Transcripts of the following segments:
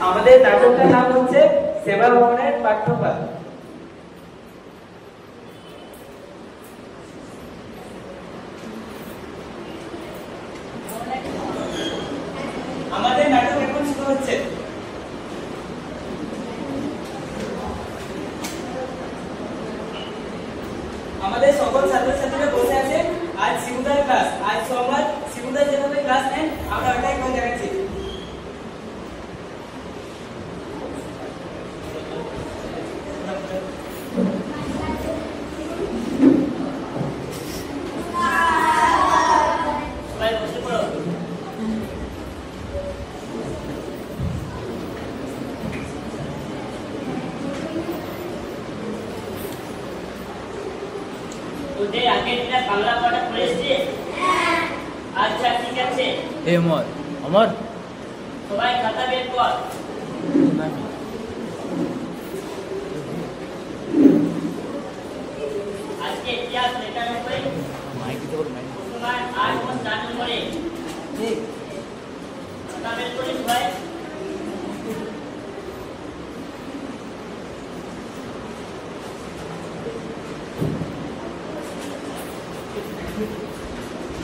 আমাদের নাটকটার নাম হচ্ছে সেবা ভবনের পাঠ্যপাঠ। আমাদের নাটক এখন শুরু হচ্ছে। আমাদের সকল ছাত্রছাত্রীরা বসে আছে। আজ শিবুদার ক্লাস। আজ সোমবার। শিবুদা যেভাবে ক্লাস নেন আমরা ওটাই করে দেখাচ্ছি। তোদের আগের দিনে বাংলা পড়া পড়েছিস? আচ্ছা ঠিক আছে। আমার সবাই খাতা বের কর। আজকে ইতিহাস লেখার উপরে তোমার 8 ও 4 নম্বরে ঠিক খাতা বের করিস ভাই।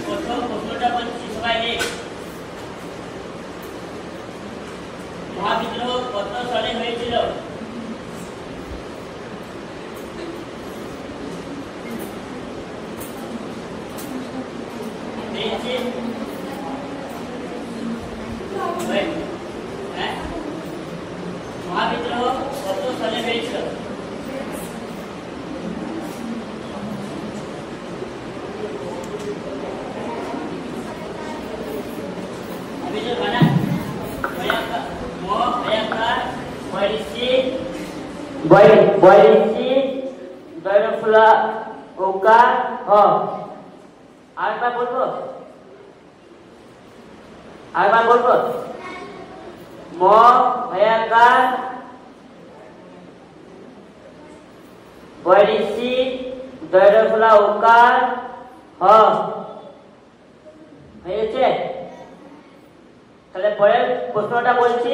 প্রথম প্রশ্নটা বলছি সবাই দেখ। মহাবিদ্রোহ কত সালে হয়েছিল? মহাবিদ্রোহ কত সালে হয়েছিল? আরেকবার বলবো ম ভয়াকার বৈরিশি দৈরফুলা উকার হ হয়েছে। তাহলে পরের প্রশ্নটা বলছি।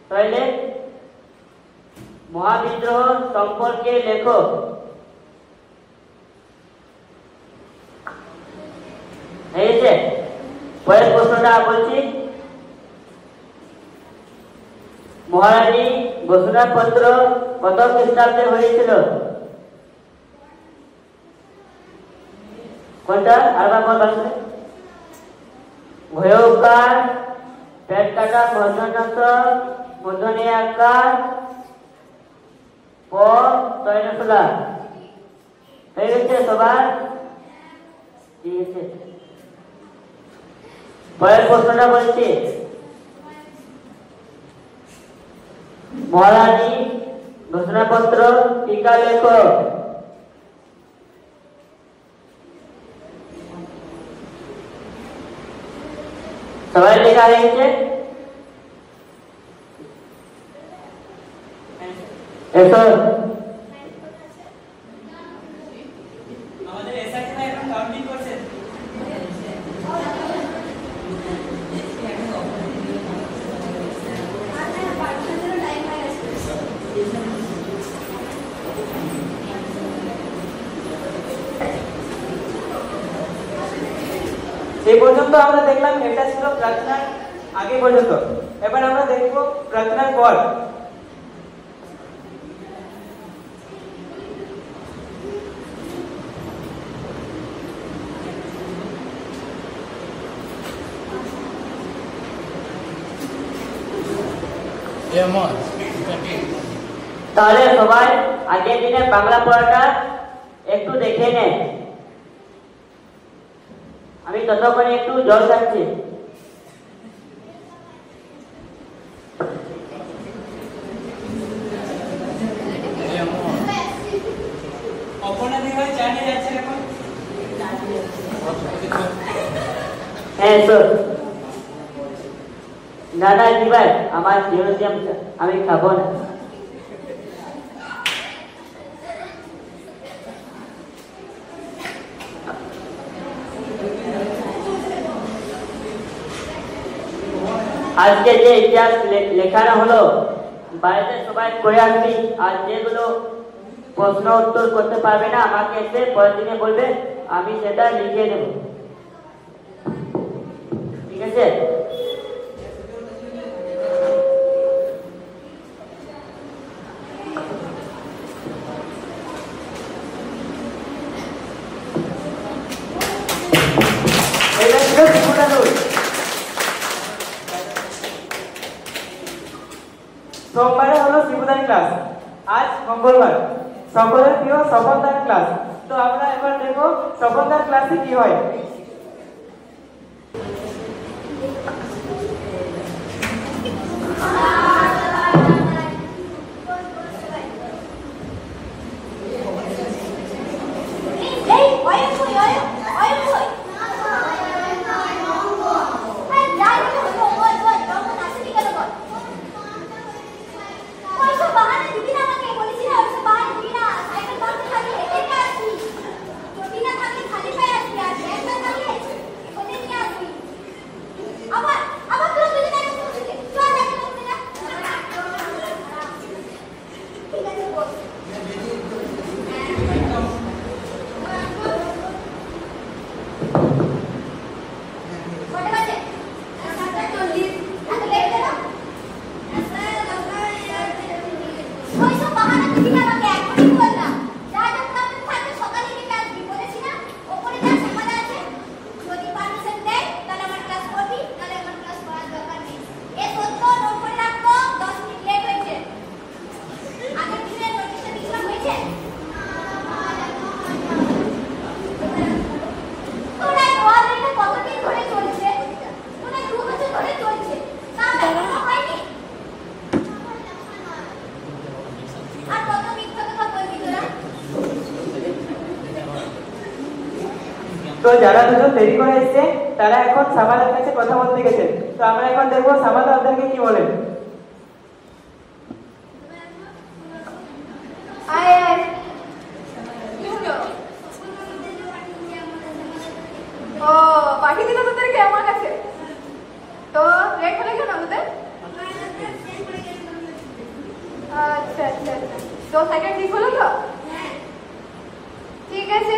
তাহলে মহাবিদ্রোহ সম্পর্কে লেখো। হয়েছে। পরের প্রশ্নটা বলছি। মহারানী ঘোষণাপত্র কত খ্রিস্টাব্দে হয়েছিল? কোনটা? আরেকবার বলতে ভয়ঙ্কর পেট কাটা মূর্ধন্য আকার প তৈরফুলা হয়ে গেছে সবার? ঠিক আছে। পরের প্রশ্নটা বলছি। মহারানী ঘোষণাপত্র টিকা লেখো। সবাই লেখা হয়েছে? এসো। আমাদের এসআইটি ভাই এখন কাউন্টিং করছেন। এই পর্যন্ত আমরা দেখলাম এটা ছিল প্রার্থনার আগে পর্যন্ত। এবার আমরা দেখব প্রার্থনার পর। তাহলে সবাই আগের দিনে বাংলা পড়াটা একটু দেখে নেন। আমি ততক্ষণে একটু জল খাচ্ছি। হ্যাঁ স্যার। না না দিবাই আমার জিওজিয়াম আমি খাবো না। আজকে যে ইতিহাস লেখানো হলো বাড়িতে সবাই করে আসবি, আর যেগুলো প্রশ্ন উত্তর করতে পারবে না আমাকে এসে পরের দিনে বলবে, আমি সেটা লিখে দেব। ঠিক আছে? সোমবারে হলো শিবুদার ক্লাস, আজ মঙ্গলবার সকলের প্রিয় স্বপনদার ক্লাস। তো আমরা এবার দেখবো স্বপনদার ক্লাসে কি হয়। তো যারা দুজন দেরি করে এসেছে তারা এখন সামাদার কাছে কথা বলতে গেছে। তো আমরা এখন দেখবো সামাদা ওদেরকে কি বলেন। ও পাঠিয়ে দিল তোদেরকে আমার কাছে, তো লেট হলে কেন তোদের? আচ্ছা আচ্ছা আচ্ছা, তো সাইকেল ঠিক হলো তো? ঠিক আছে,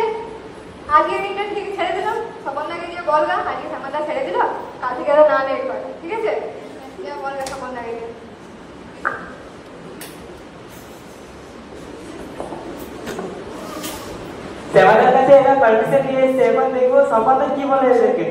আগে দিনটা ঠিক ছেড়ে দিলাম, স্বপনদাকে দিয়ে বলগা আজকে সামাদা ছেড়ে দিল, কাল থেকে না লেট করে। ঠিক আছে, বলগা স্বপনদাকে দিয়ে। শ্যামাদার কাছে এরা পারমিশন নিয়ে এসছে, এখন দেখবো স্বপনদা কি বলে এদেরকে।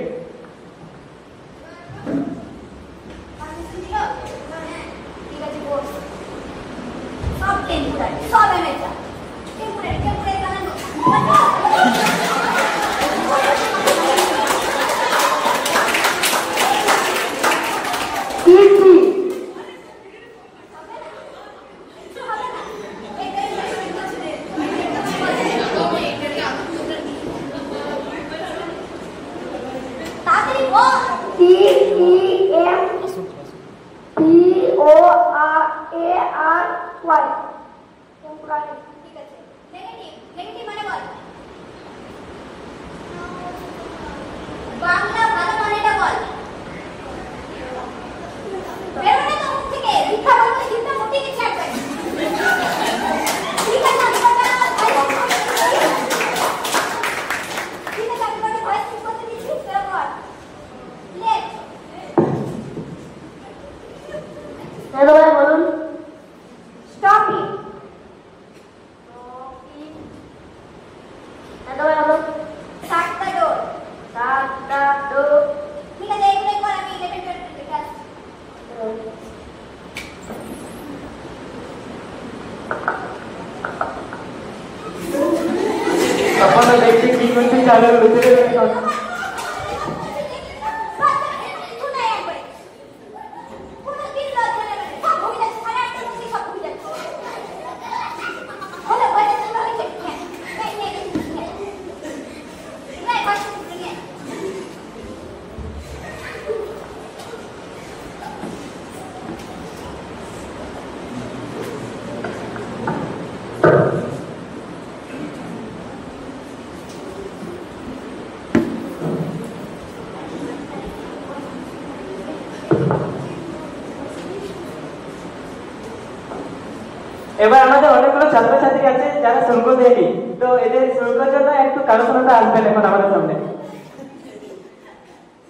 এবার আমাদের অনেকগুলো ছাত্রছাত্রী আছে যারা শুল্ক দেয়নি, তো এদের শুল্কের জন্য একটু কারোশনটা আসবেন এখন আমাদের সামনে।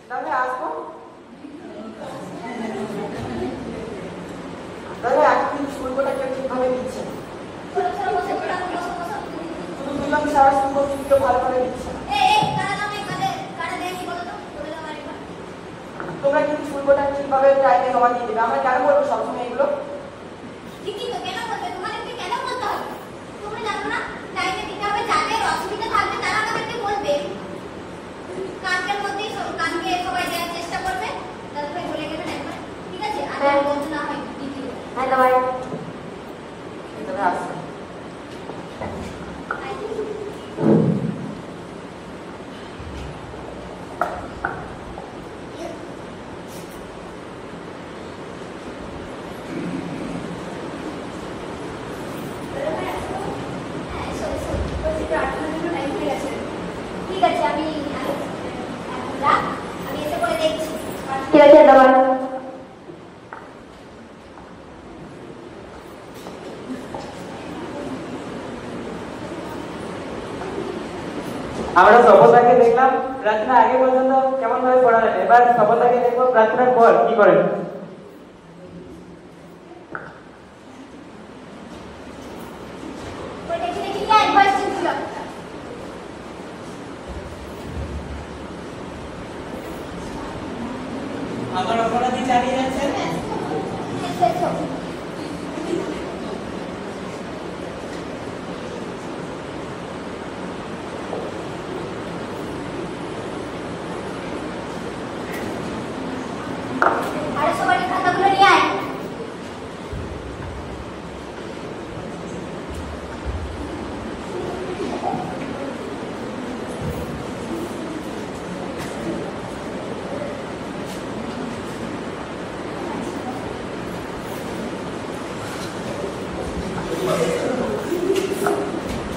তাহলে আসবো। তাহলে একদিন শুল্কটা কেউ ঠিকভাবে দিচ্ছে না। শুধু বললাম সারা শুল্ক কেউ ভালোভাবে দিচ্ছে না। তোমরা কিন্তু শুল্কটা ঠিকভাবে টাইমে জমা দিয়ে দেবে। আমরা কেন বলবো সবসময় এগুলো? তাহলে আসবো। ঠিক আছে, আমি এসে করে দেখছি। ঠিক আছে দাদা। আমরা সফলতাকে দেখলাম প্রার্থনা আগে পর্যন্ত কেমন ভাবে পড়ালেন, এবার সফলতাকে দেখবো প্রার্থনার পর কি করেন। আমার অপরাধী চালিয়ে যাচ্ছেন। আরে সবাই খাতাগুলো নিয়ে আয়।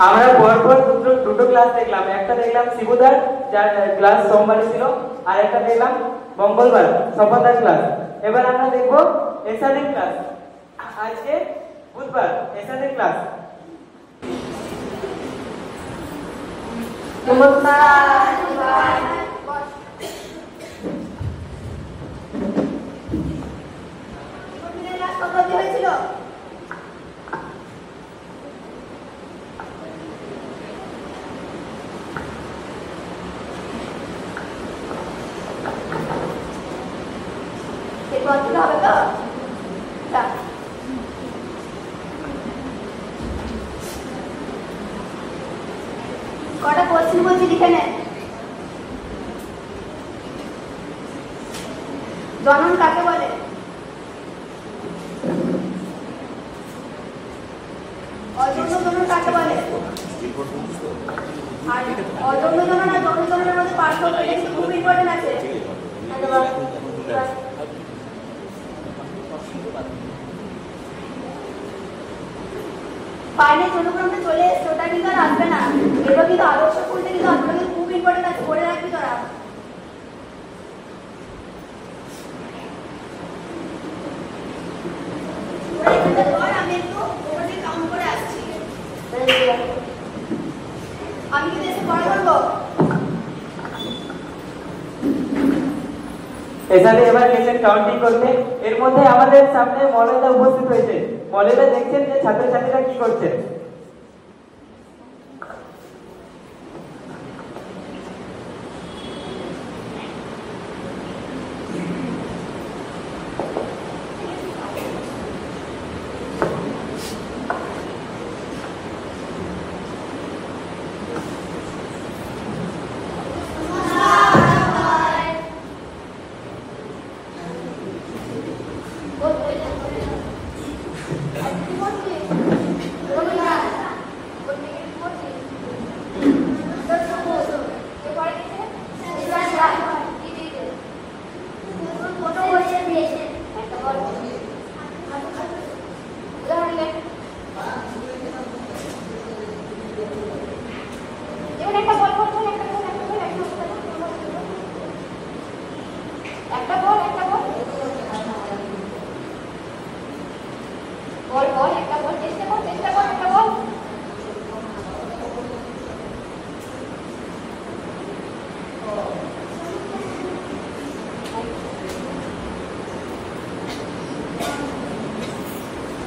আমরা পরপর দুটো ক্লাস দেখলাম, একটা দেখলাম শিবুদার যার ক্লাস সোমবারে ছিল, আর একটা দেখলাম মঙ্গলবার সফলতার ক্লাস। এবার আমরা দেখবো এসআদের ক্লাস, আজকে বুধবার এসআদের ক্লাস। হয়েছিল হবে তো? কটা কোশ্চেন বলছি লিখে নেন। জনন কাকে বলে? অজন্য জনন কাকে বলে? আর অজন্য জনন আর যৌন জননের মধ্যে পার্থক্য কিন্তু খুব ইম্পর্টেন্ট আছে। ফাইনাল অনুক্রমটা চলে এসছে, ওটা কিন্তু আর আসবে না। এবার কিন্তু আদর্শ খুলতে কিন্তু আপনাদের খুব ইম্পর্টেন্ট আছে, পড়ে রাখবি তোরা। আমি একটু ওখানে কাউন্ট করে আসছি। আমি কিন্তু এসে পড়া করবো। এখানে এবার গেছেন কাউন্টিং করতে, এর মধ্যে আমাদের সামনে মলয়দা উপস্থিত হয়েছে। মলয়দা দেখছেন যে ছাত্রছাত্রীরা কি করছে। বল বল একটা বল, চেষ্টা কর একটা বল।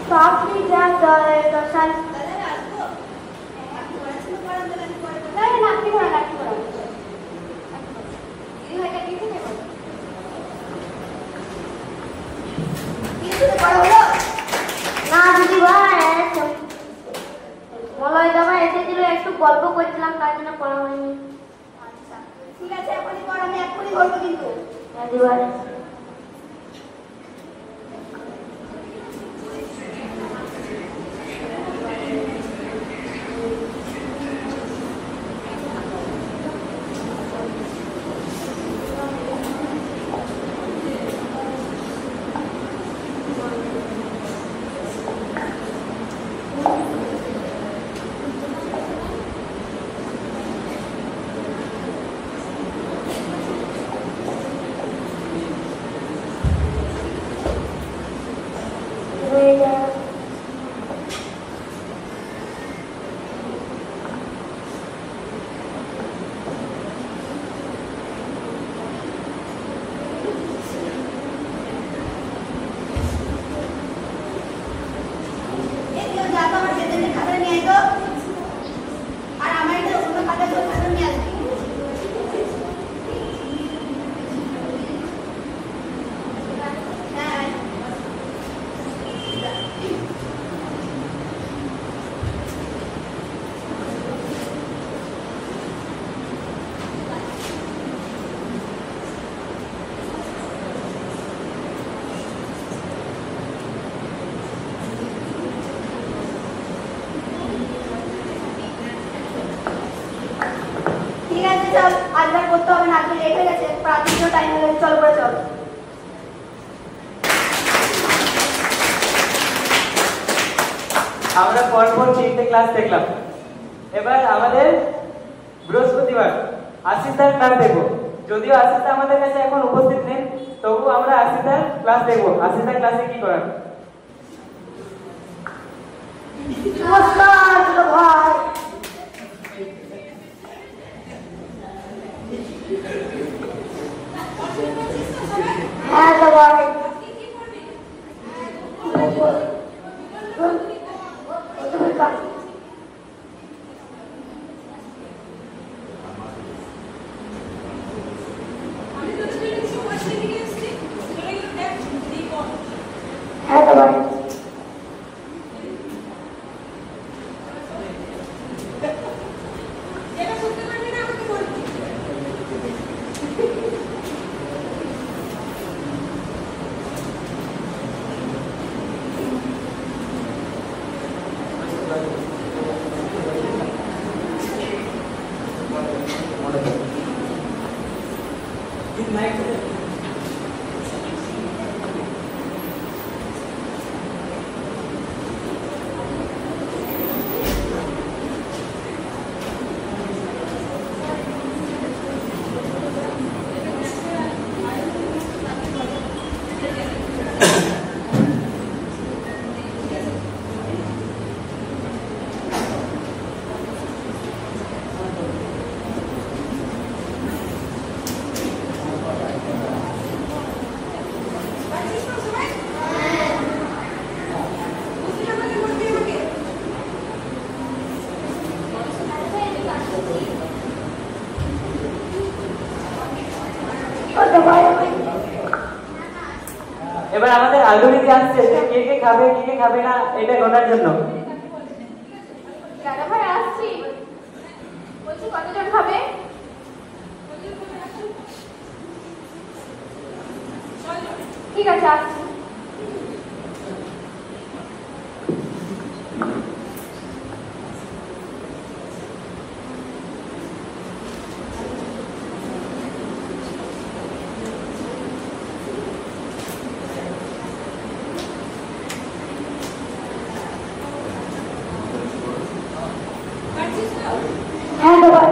तो आपकी क्या दर्शन না দিদি ভাই মলয় দাদা এসেছিল একটু গল্প করছিলাম তার জন্য পড়া হয়নি। আচ্ছা ঠিক আছে, এখনই পড়, আমি এখনই বলবো কিন্তু। হ্যাঁ দিদি ভাই। চল, আজকে করতে হবে না, আজকে লেট হয়ে গেছে, প্রাথমিক টাইম হয়ে গেছে, চল করে চল। আমরা পরপর 3টে ক্লাস দেখলাম। এবার আমাদের বৃহস্পতিবার আশিসদার ক্লাস দেখবো। যদিও আশিসদা আমাদের কাছে এখন উপস্থিত নেই, তবু আমরা আশিসদার ক্লাস দেখবো। আশিসদার ক্লাসে কি করার? নমস্কার ছোট ভাই। হ্যাঁ তো ভাই। হ্যাঁ তো ভাই। এবার আমাদের আলুরিতে আসছে, কে কে খাবে কে কে খাবে না এটা গোনার জন্য। দাদা ভাই আসছি, বলছি কতজন খাবে? ঠিক আছে আসছি। হ্যাঁ তো ভাই।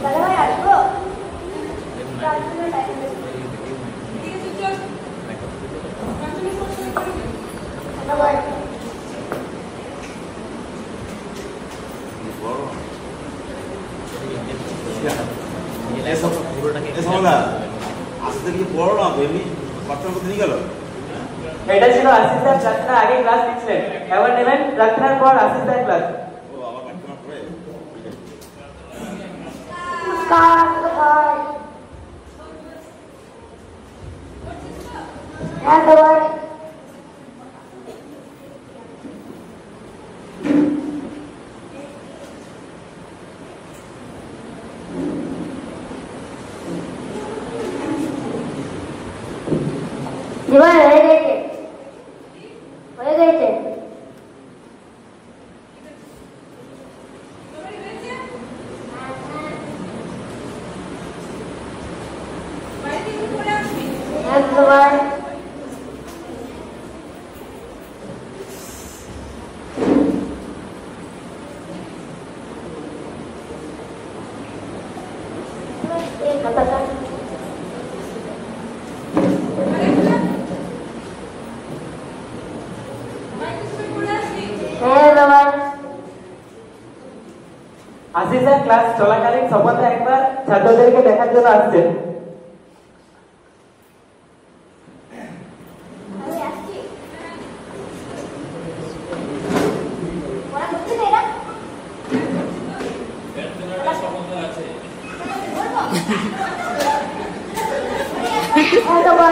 দাদা ভাই আসবো এটা ছিল আশিস স্যার প্রার্থনার আগে ক্লাস নিচ্ছিলেন, এবার নেবেন প্রার্থনার পর আশিস স্যার ক্লাস। হ্যাঁ দাদা এবার হয়ে গেছে হয়ে গেছে একবার হ্যাঁ বাবা আশিস স্যার ক্লাস চলাকালীন সম্বন্ধে একবার ছাত্রদেরকে দেখার জন্য আসছেন। আমি আসছি ওরা করছে না এরা হ্যাঁ বাবা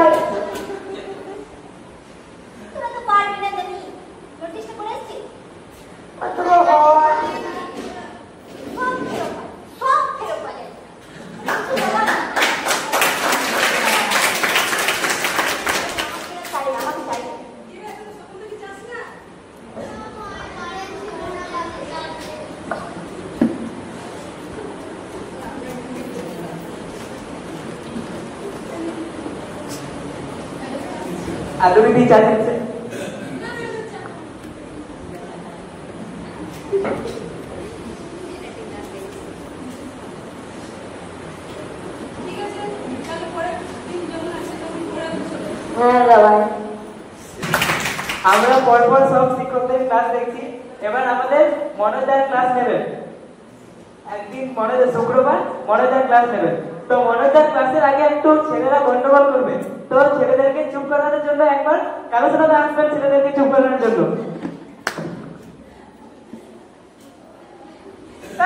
তোরা তো পারবি না জানি নোটিশটা করে এসছি কত বাবা সব ফেরত পাবে আমাকে চাই আর তুমি কি চাচ্ছেন? হ্যাঁ বাবা আমরা পরপর সব শিক্ষকদের ক্লাস দেখছি, এবার আমাদের মনোদয় ক্লাস নেবেন। একদিন মনোদয় শুক্রবার মনোদয় ক্লাস নেবেন। তো মনোদয় ক্লাসের আগে একটু ছেলেরা গন্ডগোল করবে, তো ছেলেদেরকে চুপ করানোর জন্য একবার কারো সাথে আসবেন ছেলেদেরকে চুপ করানোর জন্য।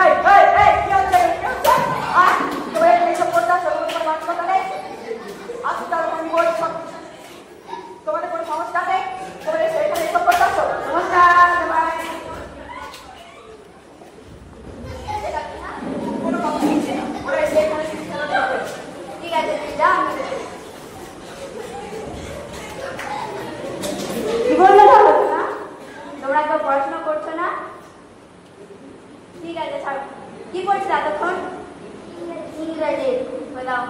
এই এই এই কি হচ্ছে কি হচ্ছে তোমরা এইসব করতে আসো তোমার মাথা নেই আজকে তার আমি বলছি তোমাদের কোনো সমস্যা নেই তোমরা এখানে এইসব করতে আসো নমস্কার ভাই কোনো কথা হচ্ছে না ওরা এখানে শিক্ষা দেবে ঠিক আছে তুই যা আমি দেখছি। কি বললে বাবা না তোমরা একবার পড়াশোনা করছো না? ঠিক আছে ছাড়ো কি করছিস এতক্ষণ? ইংরেজি বলাও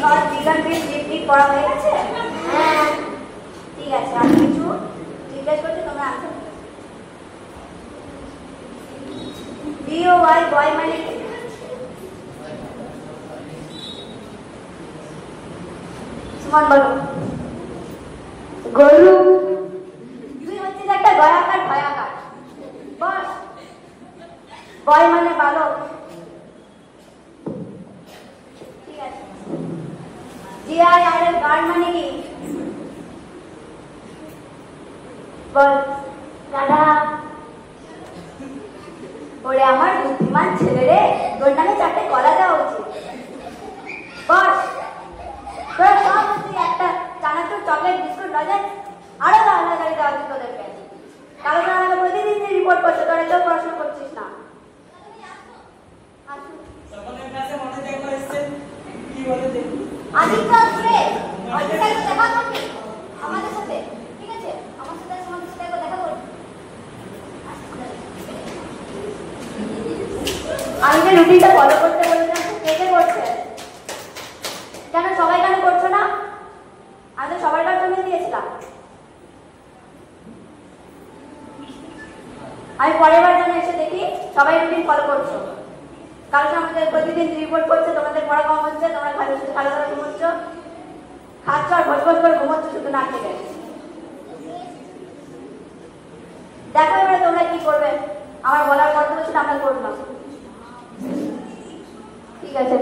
আর বিজ্ঞান বৃত্তি পড়া হয়ে গেছে? হ্যাঁ ঠিক আছে আর কিছু জিজ্ঞেস করছি তোমরা আনসার BOY বয় মানে কি? সুমন বলো গরু তুই হচ্ছিস একটা গয়াকার ভয়াকার বস বয় মানে বালক ঠিক আছে GIR এর গার্ড মানে কি? বল গাধা ওরে আমার বুদ্ধিমান ছেলে রে তোর নামে 4টে কলা দেওয়া উচিত বস তোরা সব হচ্ছি একটা চানাচুর চকলেট বিস্কুট ডজন আরো আলাদা গাড়ি দেওয়া উচিত তোদেরকে কারণ আমাকে প্রতিদিন রিপোর্ট করছে তোরা কেউ পড়াশোনা করছিস না আদিত্য আসবে অর্ধেকটা দেখা করবি আমাদের সাথে ঠিক আছে আমার সাথে তোমাদের সাথে দেখা করবি আমি যে রুটিনটা ফলো করতে বলেছিলাম কে কে করছে? কেন সবাই কেন করছো না? আমি তো সবার জন্য দিয়েছিলাম। আমি পরের বার যেন এসে দেখি সবাই রুটিন ফলো করছো। কালকে আমাদের প্রতিদিন রিপোর্ট করছে তোমাদের পড়া কম হচ্ছে, তোমরা ভালো করে ঘুমোচ্ছ, খাচ্ছ আর ভোজ করে ঘুমোচ্ছ শুধু না খেতে। দেখো এবারে তোমরা কি করবে। আমার বলার কথা ছিল আমরা করলাম। ঠিক আছে।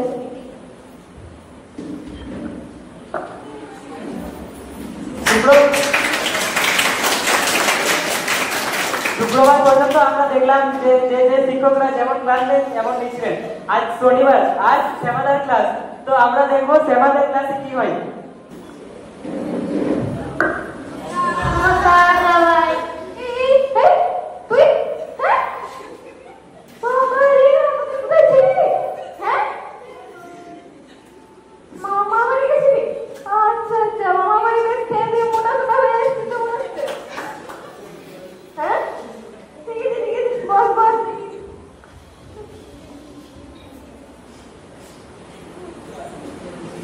শুক্রবার পর্যন্ত আমরা দেখলাম যে যে শিক্ষকরা যেমন ক্লাস নেন যেমন নিচ্ছিলেন। আজ শনিবার, আজ শ্যামাদার ক্লাস। তো আমরা দেখবো শ্যামাদার ক্লাসে কি হয়।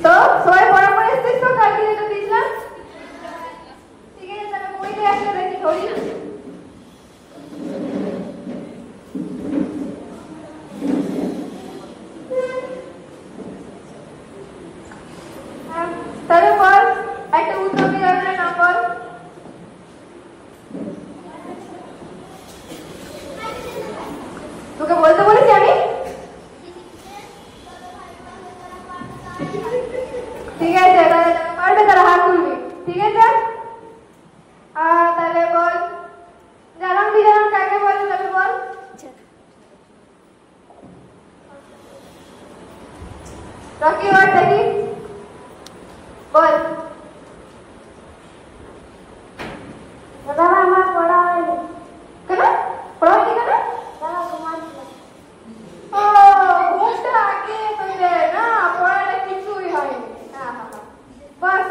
তো সবাই পড়া করে এসেছিস তো কালকে যেটা দিয়েছিলাম? ঠিক আছে, তাহলে বইতে একটা দেখি ধরি। তাহলে বল একটা উত্তর বিভাগের নাম বল। তোকে বলতে বলেছি আমি? ঠিক আছে, তাহলে পারবে তারা হাত তুলবি। ঠিক আছে, তাহলে বল জানাম বিজানাম কাকে বলে তবে বল। রকি ওয়ার্ড দেখি বল। দাদা আমার পড়া হয়নি। কেন পড়া হয়নি কেন? দাদা ঘুমাচ্ছিলাম। ও ঘুমটা আগে তোদের না, পড়াটা কিছুই হয়নি। বাস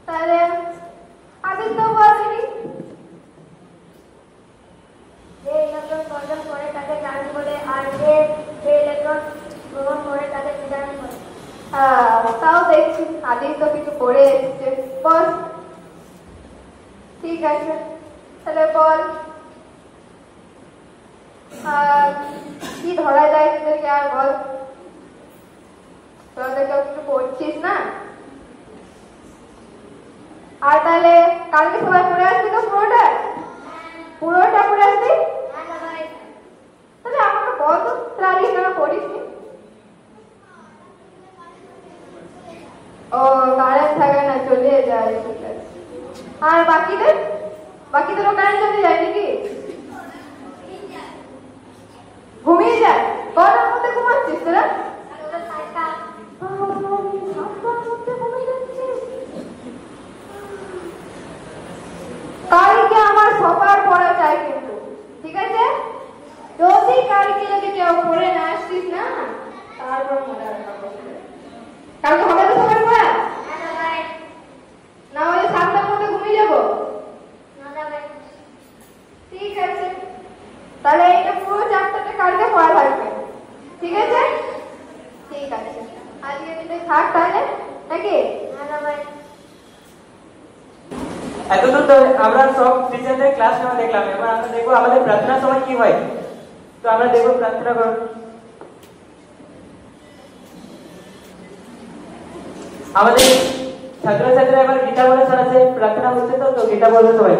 তাহলে আদিত্য বল দেখি। যে ইলেকট্রন বর্জন করে তাকে চার্জ বলে, আর যে ইলেকট্রন গ্রহণ করে তাকে বিজারণ বলে। তাও দেখছি আদিত্য কিছু পড়ে এসছে। বল। ঠিক আছে, তাহলে বল কি ধরা যায় তোদেরকে আর বল। তোদের কেউ কিছু পড়ছিস না? আর তাহলে কালকে সবাই পড়ে আসবি তো পুরোটা? পুরোটা পড়ে আসবি? তাহলে আমাকে বল তো তাহলে কেন পড়িস নি? ও কারেন্ট থাকে না, চলে যায়। আর বাকিদেরও কারেন্ট চলে যায় নাকি? ঘুমিয়ে যায়? কটার মধ্যে ঘুমাচ্ছিস তোরা? কালকে আমার সবার পড়া চাই কিন্তু, ঠিক আছে? যদি কালকে যদি কেউ পড়ে না আসছিস না, তারপর মনে রাখবো। কালকে হবে তো সবার পড়া? না হলে 7টার মধ্যে ঘুমিয়ে যাবো। ঠিক আছে, তাহলে এটা পুরো চ্যাপ্টারটা কালকে পড়া থাকবে। ঠিক আছে? ঠিক আছে, আজকে দিনে থাক তাহলে নাকি? এতদূর তো আমরা সব টিচারদের ক্লাস নেওয়া দেখলাম। এবার আমরা দেখবো আমাদের প্রার্থনার সময় কি হয়। তো আমরা দেখবো প্রার্থনা করো। আমাদের ছাত্রছাত্রীরা এবার গীতা বলে শোনাচ্ছে। প্রার্থনা হচ্ছে তো গীতা বলবে সবাই।